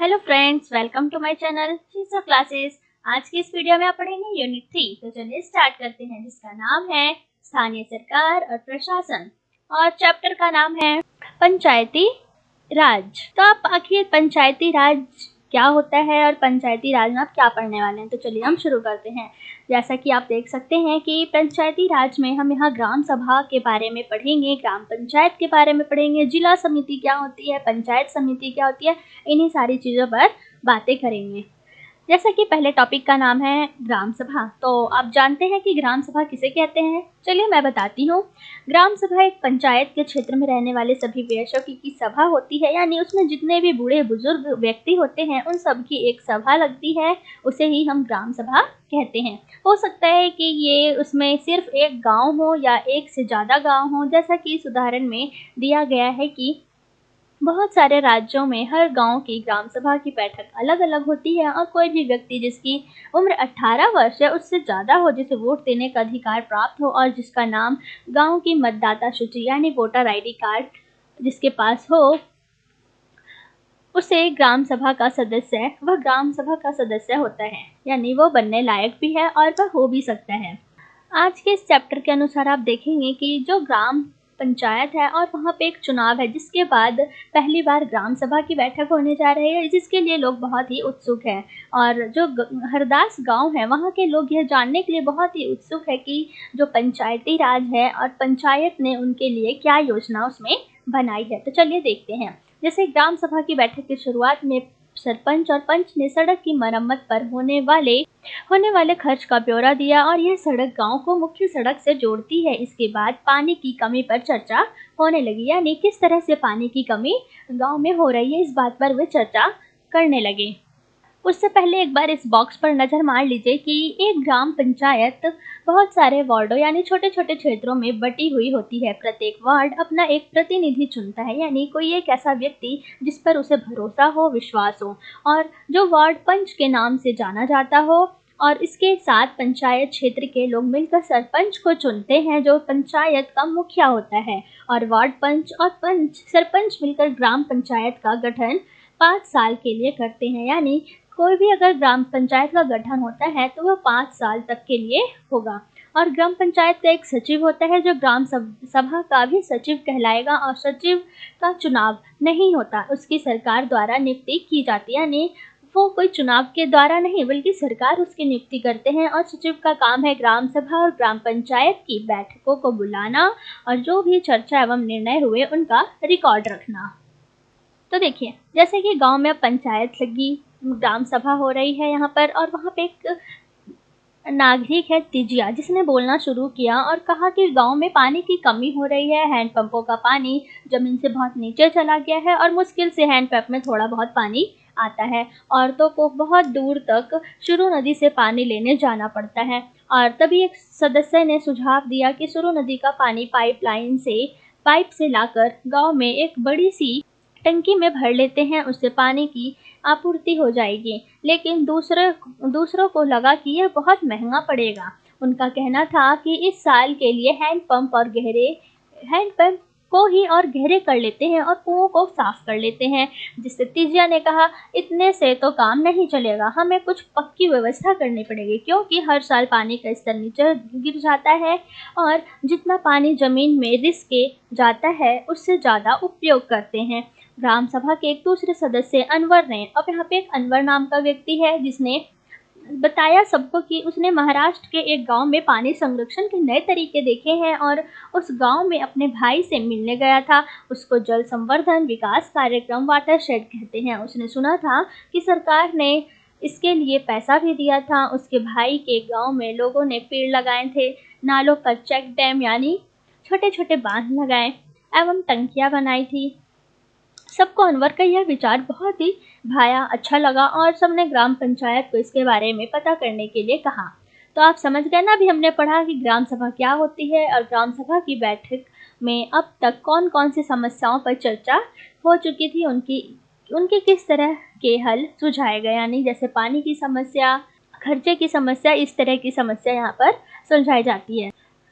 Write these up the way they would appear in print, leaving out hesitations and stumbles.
Hello friends, welcome to my channel Sheesha classes. आज की इस वीडियो में आप पढ़ेंगे यूनिट 3। तो चलिए स्टार्ट करते हैं, जिसका नाम है स्थानीय सरकार और प्रशासन, और चैप्टर का नाम है पंचायती राज। तो आप आखिर पंचायती राज क्या होता है और पंचायती राज में आप क्या पढ़ने वाले हैं, तो चलिए हम शुरू करते हैं। जैसा कि आप देख सकते हैं कि पंचायती राज में हम यहाँ ग्राम सभा के बारे में पढ़ेंगे, ग्राम पंचायत के बारे में पढ़ेंगे, जिला समिति क्या होती है, पंचायत समिति क्या होती है, इन्हीं सारी चीज़ों पर बातें करेंगे। जैसा कि पहले टॉपिक का नाम है ग्राम सभा, तो आप जानते हैं कि ग्राम सभा किसे कहते हैं। चलिए मैं बताती हूँ। ग्राम सभा एक पंचायत के क्षेत्र में रहने वाले सभी वयस्कों की सभा होती है, यानी उसमें जितने भी बूढ़े बुजुर्ग व्यक्ति होते हैं उन सब की एक सभा लगती है, उसे ही हम ग्राम सभा कहते हैं। हो सकता है कि ये उसमें सिर्फ एक गाँव हो या एक से ज़्यादा गाँव हो, जैसा कि इस उदाहरण में दिया गया है कि बहुत सारे राज्यों में हर गांव की ग्राम सभा की बैठक अलग अलग होती है, और कोई भी व्यक्ति जिसकी उम्र 18 वर्ष या उससे ज़्यादा हो, जिसे वोट देने का अधिकार प्राप्त हो और जिसका नाम गांव की मतदाता सूची यानी वोटर आईडी कार्ड जिसके पास हो, उसे ग्राम सभा का सदस्य वह ग्राम सभा का सदस्य होता है, यानी वो बनने लायक भी है और वह हो भी सकता है। आज के इस चैप्टर के अनुसार आप देखेंगे कि जो ग्राम पंचायत है और वहाँ पे एक चुनाव है, जिसके बाद पहली बार ग्राम सभा की बैठक होने जा रही है, जिसके लिए लोग बहुत ही उत्सुक हैं। और जो हरदास गांव है, वहाँ के लोग यह जानने के लिए बहुत ही उत्सुक है कि जो पंचायती राज है और पंचायत ने उनके लिए क्या योजना उसमें बनाई है। तो चलिए देखते हैं। जैसे ग्राम सभा की बैठक की शुरुआत में सरपंच और पंच ने सड़क की मरम्मत पर होने वाले खर्च का ब्यौरा दिया, और यह सड़क गांव को मुख्य सड़क से जोड़ती है। इसके बाद पानी की कमी पर चर्चा होने लगी, यानी किस तरह से पानी की कमी गांव में हो रही है, इस बात पर वे चर्चा करने लगे। उससे पहले एक बार इस बॉक्स पर नज़र मार लीजिए कि एक ग्राम पंचायत बहुत सारे वार्डों यानी छोटे छोटे क्षेत्रों में बटी हुई होती है। प्रत्येक वार्ड अपना एक प्रतिनिधि चुनता है, यानी कोई एक ऐसा व्यक्ति जिस पर उसे भरोसा हो, विश्वास हो, और जो वार्ड पंच के नाम से जाना जाता हो। और इसके साथ पंचायत क्षेत्र के लोग मिलकर सरपंच को चुनते हैं, जो पंचायत का मुखिया होता है। और वार्ड पंच और सरपंच मिलकर ग्राम पंचायत का गठन 5 साल के लिए करते हैं, यानी कोई भी अगर ग्राम पंचायत का गठन होता है तो वह 5 साल तक के लिए होगा। और ग्राम पंचायत का एक सचिव होता है, जो ग्राम सभा का भी सचिव कहलाएगा, और सचिव का चुनाव नहीं होता, उसकी सरकार द्वारा नियुक्ति की जाती है, यानी वो कोई चुनाव के द्वारा नहीं बल्कि सरकार उसकी नियुक्ति करते हैं। और सचिव का काम है ग्राम सभा और ग्राम पंचायत की बैठकों को बुलाना और जो भी चर्चा एवं निर्णय हुए उनका रिकॉर्ड रखना। तो देखिए, जैसे कि गांव में अब पंचायत लगी, ग्राम सभा हो रही है यहाँ पर, और वहाँ पे एक नागरिक है तिजिया, जिसने बोलना शुरू किया और कहा कि गांव में पानी की कमी हो रही है। हैंडपंपों का पानी जमीन से बहुत नीचे चला गया है और मुश्किल से हैंडपंप में थोड़ा बहुत पानी आता है। औरतों को बहुत दूर तक सुरु नदी से पानी लेने जाना पड़ता है। और तभी एक सदस्य ने सुझाव दिया कि सुरु नदी का पानी पाइप से लाकर गाँव में एक बड़ी सी टंकी में भर लेते हैं, उससे पानी की आपूर्ति हो जाएगी। लेकिन दूसरों को लगा कि यह बहुत महंगा पड़ेगा। उनका कहना था कि इस साल के लिए हैंडपंप को ही और गहरे कर लेते हैं और कुओं को साफ कर लेते हैं। जिससे तिजिया ने कहा, इतने से तो काम नहीं चलेगा, हमें कुछ पक्की व्यवस्था करनी पड़ेगी, क्योंकि हर साल पानी का स्तर नीचे गिर जाता है और जितना पानी जमीन में रिस के जाता है उससे ज़्यादा उपयोग करते हैं। ग्राम सभा के एक दूसरे सदस्य अनवर ने, अब यहाँ पे एक अनवर नाम का व्यक्ति है, जिसने बताया सबको कि उसने महाराष्ट्र के एक गांव में पानी संरक्षण के नए तरीके देखे हैं और उस गांव में अपने भाई से मिलने गया था। उसको जल संवर्धन विकास कार्यक्रम वाटरशेड कहते हैं। उसने सुना था कि सरकार ने इसके लिए पैसा भी दिया था। उसके भाई के गाँव में लोगों ने पेड़ लगाए थे, नालों पर चेक डैम यानी छोटे छोटे बांध लगाए एवं टंकियाँ बनाई थी। सबको अनवर का यह विचार बहुत ही भाया, अच्छा लगा, और सबने ग्राम पंचायत को इसके बारे में पता करने के लिए कहा। तो आप समझ गए ना, अभी हमने पढ़ा कि ग्राम सभा क्या होती है और ग्राम सभा की बैठक में अब तक कौन कौन सी समस्याओं पर चर्चा हो चुकी थी, उनके किस तरह के हल सुझाए गए, यानी जैसे पानी की समस्या, खर्चे की समस्या, इस तरह की समस्या यहाँ पर सुलझाई जाती है।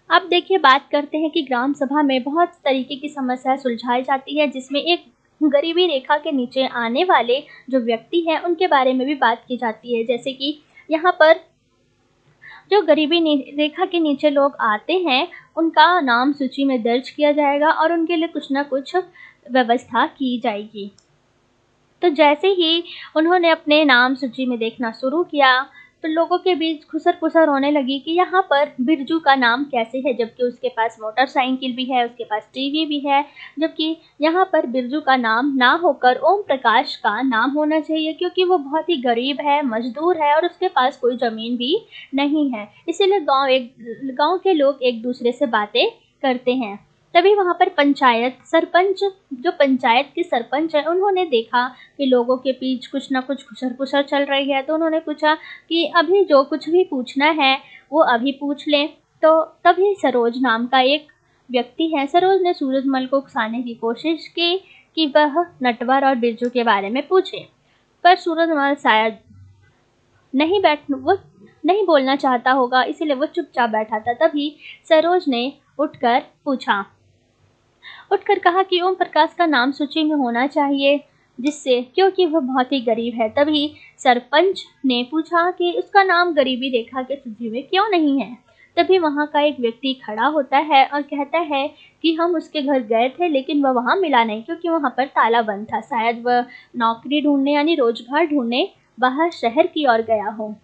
अब देखिए, बात करते हैं कि ग्राम सभा में बहुत तरीके की समस्या सुलझाई जाती है, जिसमें एक गरीबी रेखा के नीचे आने वाले जो व्यक्ति हैं उनके बारे में भी बात की जाती है। जैसे कि यहाँ पर जो गरीबी रेखा के नीचे लोग आते हैं उनका नाम सूची में दर्ज किया जाएगा और उनके लिए कुछ ना कुछ व्यवस्था की जाएगी। तो जैसे ही उन्होंने अपने नाम सूची में देखना शुरू किया तो लोगों के बीच खुसर-पुसर होने लगी कि यहाँ पर बिरजू का नाम कैसे है, जबकि उसके पास मोटरसाइकिल भी है, उसके पास टीवी भी है, जबकि यहाँ पर बिरजू का नाम ना होकर ओम प्रकाश का नाम होना चाहिए, क्योंकि वो बहुत ही गरीब है, मजदूर है और उसके पास कोई ज़मीन भी नहीं है। इसीलिए गाँव के लोग एक दूसरे से बातें करते हैं। तभी वहाँ पर सरपंच जो पंचायत के सरपंच है उन्होंने देखा कि लोगों के बीच कुछ ना कुछ खुसर-पुसर चल रही है, तो उन्होंने पूछा कि अभी जो कुछ भी पूछना है वो अभी पूछ लें। तो तभी सरोज नाम का एक व्यक्ति है, सरोज ने सूरजमल को उकसाने की कोशिश की कि वह नटवर और बिरजू के बारे में पूछे, पर सूरजमल शायद वो नहीं बोलना चाहता होगा, इसीलिए वो चुपचाप बैठा था। तभी सरोज ने उठकर कहा कि ओम प्रकाश का नाम सूची में होना चाहिए, क्योंकि वह बहुत ही गरीब है। तभी सरपंच ने पूछा कि उसका नाम गरीबी रेखा के सूची में क्यों नहीं है। तभी वहाँ का एक व्यक्ति खड़ा होता है और कहता है कि हम उसके घर गए थे लेकिन वह वहाँ मिला नहीं, क्योंकि वहाँ पर ताला बंद था। शायद वह नौकरी ढूंढने यानी रोजगार ढूंढने बाहर शहर की ओर गया हो।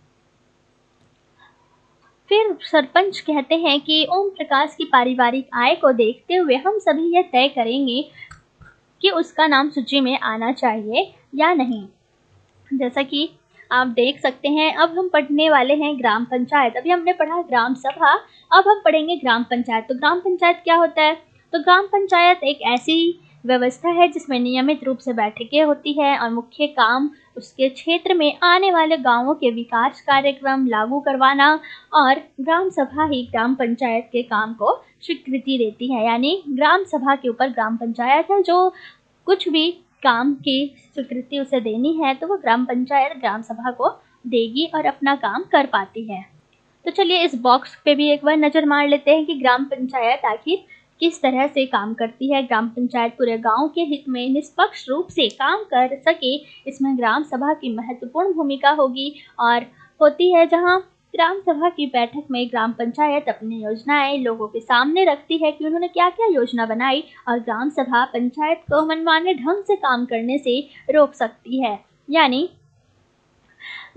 फिर सरपंच कहते हैं कि ओम प्रकाश की पारिवारिक आय को देखते हुए हम सभी यह तय करेंगे कि उसका नाम सूची में आना चाहिए या नहीं। जैसा कि आप देख सकते हैं, अब हम पढ़ने वाले हैं ग्राम पंचायत। अभी हमने पढ़ा ग्राम सभा, अब हम पढ़ेंगे ग्राम पंचायत। तो ग्राम पंचायत क्या होता है? तो ग्राम पंचायत एक ऐसी व्यवस्था है जिसमें नियमित रूप से बैठकें होती है और मुख्य काम उसके क्षेत्र में आने वाले गांवों के विकास कार्यक्रम लागू करवाना, और ग्राम सभा ही ग्राम पंचायत के काम को स्वीकृति देती है। यानी ग्राम सभा के ऊपर ग्राम पंचायत है, जो कुछ भी काम की स्वीकृति उसे देनी है तो वो ग्राम पंचायत ग्राम सभा को देगी और अपना काम कर पाती है। तो चलिए इस बॉक्स पे भी एक बार नज़र मार लेते हैं कि ग्राम पंचायत आखिर किस तरह से काम करती है। ग्राम पंचायत पूरे गांव के हित में निष्पक्ष रूप से काम कर सके, इसमें ग्राम सभा की महत्वपूर्ण भूमिका होती है, जहां ग्राम सभा की बैठक में ग्राम पंचायत अपनी योजनाएं लोगों के सामने रखती है कि उन्होंने क्या क्या योजना बनाई, और ग्राम सभा पंचायत को मनमाने ढंग से काम करने से रोक सकती है। यानी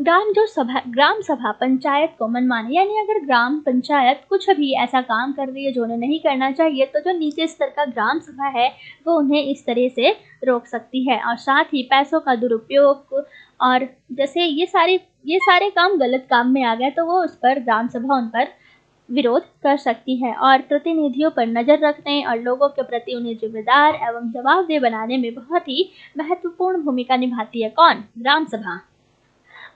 ग्राम सभा पंचायत को मनमाने, यानी अगर ग्राम पंचायत कुछ भी ऐसा काम कर रही है जो उन्हें नहीं करना चाहिए, तो जो नीचे स्तर का ग्राम सभा है वो उन्हें इस तरह से रोक सकती है। और साथ ही पैसों का दुरुपयोग, और जैसे ये सारे काम गलत काम में आ गए तो वो उस पर ग्राम सभा उन पर विरोध कर सकती है। और प्रतिनिधियों पर नजर रखने और लोगों के प्रति उन्हें जिम्मेदार एवं जवाबदेह बनाने में बहुत ही महत्वपूर्ण भूमिका निभाती है। कौन? ग्राम सभा।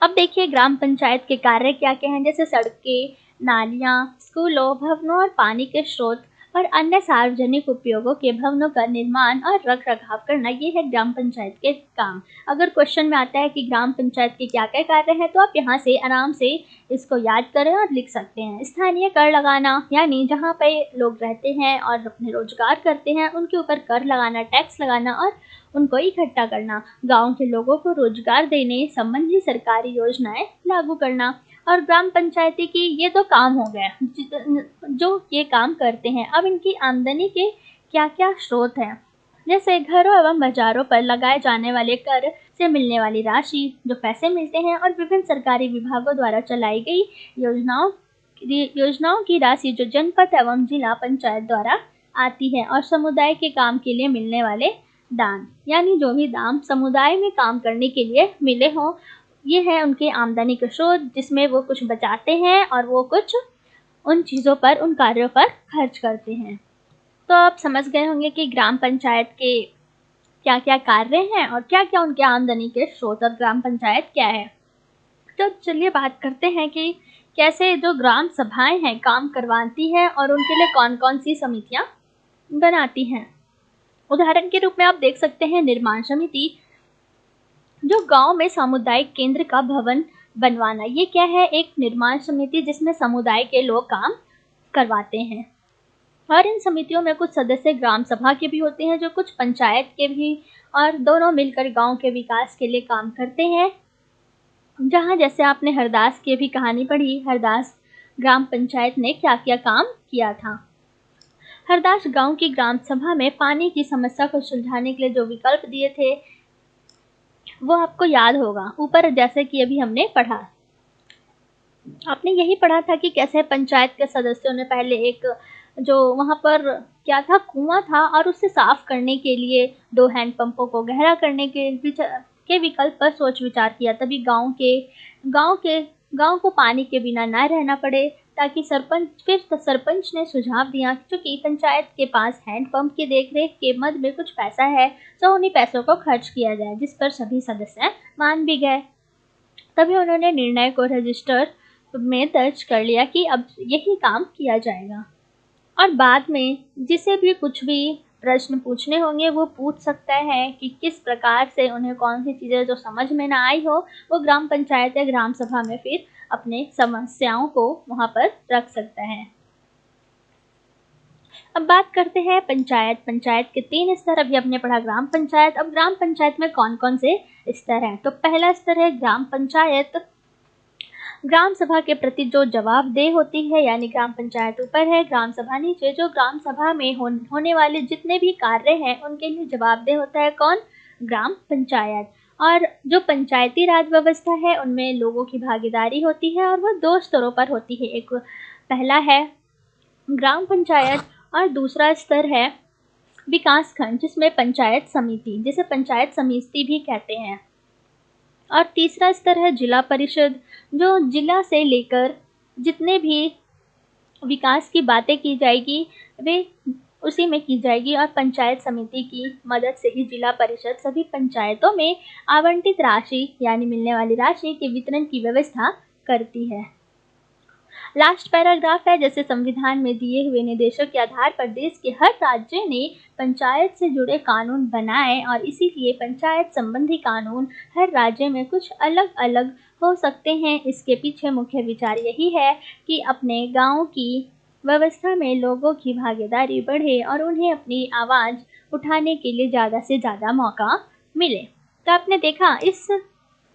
अब देखिए ग्राम पंचायत के कार्य क्या क्या हैं, जैसे सड़कें, नालियाँ, स्कूलों, भवनों और पानी के स्रोत और अन्य सार्वजनिक उपयोगों के भवनों का निर्माण और रख रखाव करना, ये है ग्राम पंचायत के काम। अगर क्वेश्चन में आता है कि ग्राम पंचायत के क्या क्या कार्य हैं, तो आप यहाँ से आराम से इसको याद करें और लिख सकते हैं। स्थानीय कर लगाना, यानी जहाँ पे लोग रहते हैं और अपने रोजगार करते हैं उनके ऊपर कर लगाना, टैक्स लगाना और उनको इकट्ठा करना। गांव के लोगों को रोजगार देने संबंधी सरकारी योजनाएं लागू करना। और ग्राम पंचायती की ये तो काम हो गया जो ये काम करते हैं। अब इनकी आमदनी के क्या क्या स्रोत हैं, जैसे घरों एवं बाजारों पर लगाए जाने वाले कर से मिलने वाली राशि, जो पैसे मिलते हैं, और विभिन्न सरकारी विभागों द्वारा चलाई गई योजनाओं की राशि जो जनपद एवं जिला पंचायत द्वारा आती है, और समुदाय के काम के लिए मिलने वाले दान, यानी जो भी दान समुदाय में काम करने के लिए मिले हों, ये है उनके आमदनी के स्रोत, जिसमें वो कुछ बचाते हैं और वो कुछ उन चीज़ों पर, उन कार्यों पर खर्च करते हैं। तो आप समझ गए होंगे कि ग्राम पंचायत के क्या क्या कार्य हैं और क्या क्या उनके आमदनी के स्रोत, और ग्राम पंचायत क्या है। तो चलिए बात करते हैं कि कैसे जो ग्राम सभाएं हैं काम करवाती हैं और उनके लिए कौन कौन सी समितियां बनाती हैं। उदाहरण के रूप में आप देख सकते हैं निर्माण समिति, जो गांव में सामुदायिक केंद्र का भवन बनवाना। ये क्या है? एक निर्माण समिति जिसमें समुदाय के लोग काम करवाते हैं। और इन समितियों में कुछ सदस्य ग्राम सभा के भी होते हैं, जो कुछ पंचायत के भी, और दोनों मिलकर गांव के विकास के लिए काम करते हैं। जहां जैसे आपने हरदास की भी कहानी पढ़ी, हरदास ग्राम पंचायत ने क्या क्या काम किया था। हरदास गांव की ग्राम सभा में पानी की समस्या को सुलझाने के लिए जो विकल्प दिए थे वो आपको याद होगा। ऊपर जैसे कि अभी हमने पढ़ा, आपने यही पढ़ा था कि कैसे पंचायत के सदस्यों ने पहले एक जो वहां पर क्या था, कुआं था, और उसे साफ करने के लिए 2 हैंडपंपों को गहरा करने के विकल्प पर सोच विचार किया। तभी गांव को पानी के बिना ना रहना पड़े, ताकि सरपंच ने सुझाव दिया क्योंकि पंचायत के पास हैंडपंप की देखरेख के मद में कुछ पैसा है, तो उन्हीं पैसों को खर्च किया जाए, जिस पर सभी सदस्य मान भी गए। तभी उन्होंने निर्णय को रजिस्टर में दर्ज कर लिया कि अब यही काम किया जाएगा, और बाद में जिसे भी कुछ भी प्रश्न पूछने होंगे वो पूछ सकता है कि किस प्रकार से उन्हें कौन सी चीज़ें जो समझ में ना आई हो वो ग्राम पंचायत या ग्राम सभा में फिर अपने समस्याओं को वहां पर रख सकता है। अब बात करते हैं पंचायत के 3 स्तर। अभी हमने पढ़ा ग्राम पंचायत। अब ग्राम पंचायत में कौन कौन से स्तर हैं, तो पहला स्तर है ग्राम पंचायत। ग्राम सभा के प्रति जो जवाबदेह होती है, यानी ग्राम पंचायत ऊपर है, ग्राम सभा नीचे। जो ग्राम सभा में होने वाले जितने भी कार्य हैं उनके लिए जवाबदेह होता है कौन, ग्राम पंचायत। और जो पंचायती राज व्यवस्था है उनमें लोगों की भागीदारी होती है, और वह 2 स्तरों पर होती है। एक पहला है ग्राम पंचायत और दूसरा स्तर है विकास खंड, जिसमें पंचायत समिति, जिसे पंचायत समिति भी कहते हैं। और तीसरा स्तर है जिला परिषद, जो जिला से लेकर जितने भी विकास की बातें की जाएगी वे उसी में की जाएगी, और पंचायत समिति की मदद से ही जिला परिषद सभी पंचायतों में आवंटित राशि यानी मिलने वाली राशि के वितरण की व्यवस्था करती है। लास्ट पैराग्राफ है, जैसे संविधान में दिए हुए निर्देशों के आधार पर देश के हर राज्य ने पंचायत से जुड़े कानून बनाए, और इसीलिए पंचायत संबंधी कानून हर राज्य में कुछ अलग अलग हो सकते हैं। इसके पीछे मुख्य विचार यही है कि अपने गांव की व्यवस्था में लोगों की भागीदारी बढ़े और उन्हें अपनी आवाज़ उठाने के लिए ज़्यादा से ज़्यादा मौका मिले। तो आपने देखा इस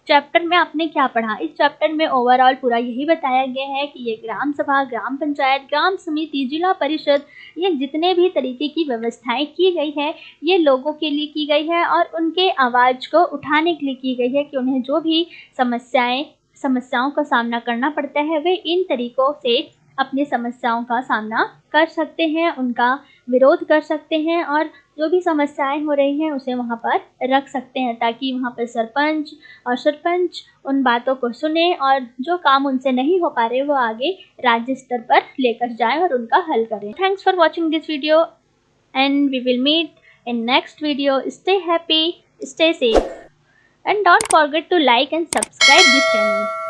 चैप्टर में आपने क्या पढ़ा। इस चैप्टर में ओवरऑल पूरा यही बताया गया है कि ये ग्राम सभा, ग्राम पंचायत, ग्राम समिति, जिला परिषद, ये जितने भी तरीके की व्यवस्थाएं की गई है ये लोगों के लिए की गई है, और उनके आवाज़ को उठाने के लिए की गई है कि उन्हें जो भी समस्याओं का सामना करना पड़ता है वे इन तरीकों से अपनी समस्याओं का सामना कर सकते हैं, उनका विरोध कर सकते हैं, और जो भी समस्याएं हो रही हैं उसे वहाँ पर रख सकते हैं, ताकि वहाँ पर सरपंच उन बातों को सुने और जो काम उनसे नहीं हो पा रहे वो आगे राज्य स्तर पर लेकर जाए और उनका हल करें। Thanks for watching this video and we will meet in next video. Stay happy, stay safe, and don't forget to like and subscribe this channel.